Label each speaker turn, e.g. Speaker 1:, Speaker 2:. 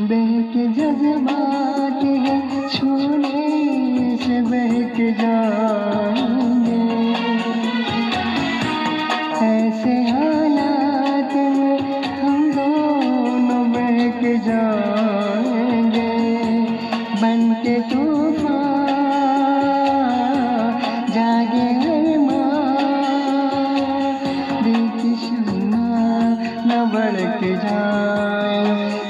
Speaker 1: बहक जज्बात है छूने से बहक जाएंगे। ऐसे हालात में हम दोनों बहक जाएंगे। बन के तूफान जागे अरमान, दिल की शम्मा न भड़क जाए।